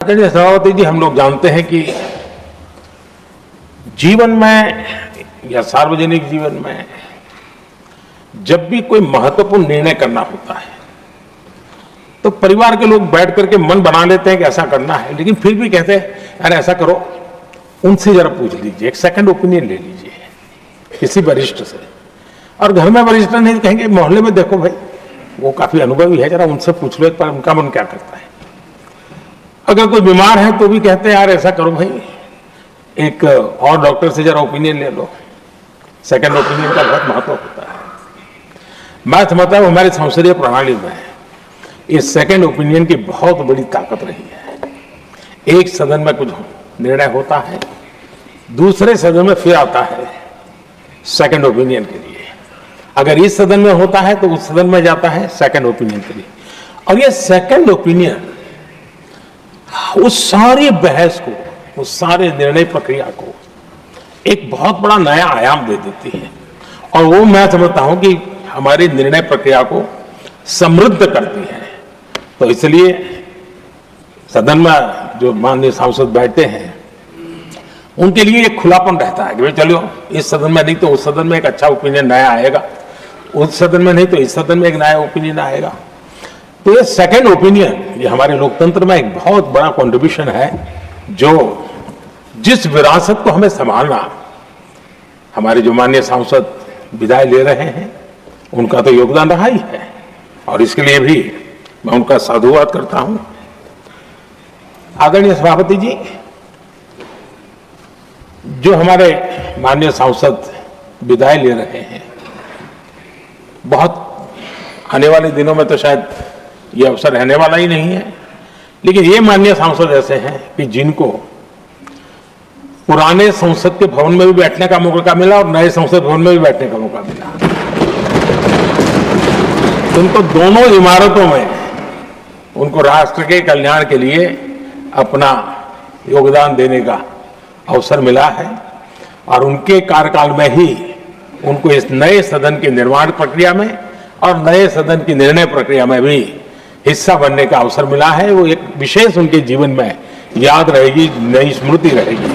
आदरणीय सभापति जी, हम लोग जानते हैं कि जीवन में या सार्वजनिक जीवन में जब भी कोई महत्वपूर्ण निर्णय करना होता है तो परिवार के लोग बैठ करके मन बना लेते हैं कि ऐसा करना है, लेकिन फिर भी कहते हैं अरे ऐसा करो, उनसे जरा पूछ लीजिए, एक सेकंड ओपिनियन ले लीजिए किसी वरिष्ठ से। और घर में वरिष्ठ नहीं कहेंगे, मोहल्ले में देखो भाई वो काफी अनुभवी है, जरा उनसे पूछ लो एक बार उनका मन क्या करता है। अगर कोई बीमार है तो भी कहते हैं यार ऐसा करो भाई, एक और डॉक्टर से जरा ओपिनियन ले लो। सेकंड ओपिनियन का बहुत महत्व होता है। मैं समझता हूं हमारी संसदीय प्रणाली में इस सेकंड ओपिनियन की बहुत बड़ी ताकत रही है। एक सदन में कुछ निर्णय होता है, दूसरे सदन में फिर आता है सेकंड ओपिनियन के लिए। अगर इस सदन में होता है तो उस सदन में जाता है सेकंड ओपिनियन के लिए। और ये सेकंड ओपिनियन उस सारी बहस को, उस सारे निर्णय प्रक्रिया को एक बहुत बड़ा नया आयाम दे देती है। और वो मैं समझता हूं कि हमारी निर्णय प्रक्रिया को समृद्ध करती है। तो इसलिए सदन में जो माननीय सांसद बैठते हैं उनके लिए एक खुलापन रहता है कि भाई चलो इस सदन में नहीं तो उस सदन में एक अच्छा ओपिनियन नया आएगा, उस सदन में नहीं तो इस सदन में एक नया ओपिनियन आएगा। तो ये सेकंड ओपिनियन ये हमारे लोकतंत्र में एक बहुत बड़ा कंट्रीब्यूशन है, जो जिस विरासत को हमें संभालना हमारे जो माननीय सांसद विदाई ले रहे हैं उनका तो योगदान रहा ही है, और इसके लिए भी मैं उनका साधुवाद करता हूं। आदरणीय सभापति जी, जो हमारे माननीय सांसद विदाई ले रहे हैं, बहुत आने वाले दिनों में तो शायद ये अवसर रहने वाला ही नहीं है, लेकिन ये माननीय सांसद ऐसे हैं कि जिनको पुराने संसद के भवन में भी बैठने का मौका मिला और नए संसद भवन में भी बैठने का मौका मिला। उनको दोनों इमारतों में उनको राष्ट्र के कल्याण के लिए अपना योगदान देने का अवसर मिला है, और उनके कार्यकाल में ही उनको इस नए सदन के निर्माण प्रक्रिया में और नए सदन की निर्णय प्रक्रिया में भी हिस्सा बनने का अवसर मिला है। वो एक विशेष उनके जीवन में याद रहेगी, नई स्मृति रहेगी।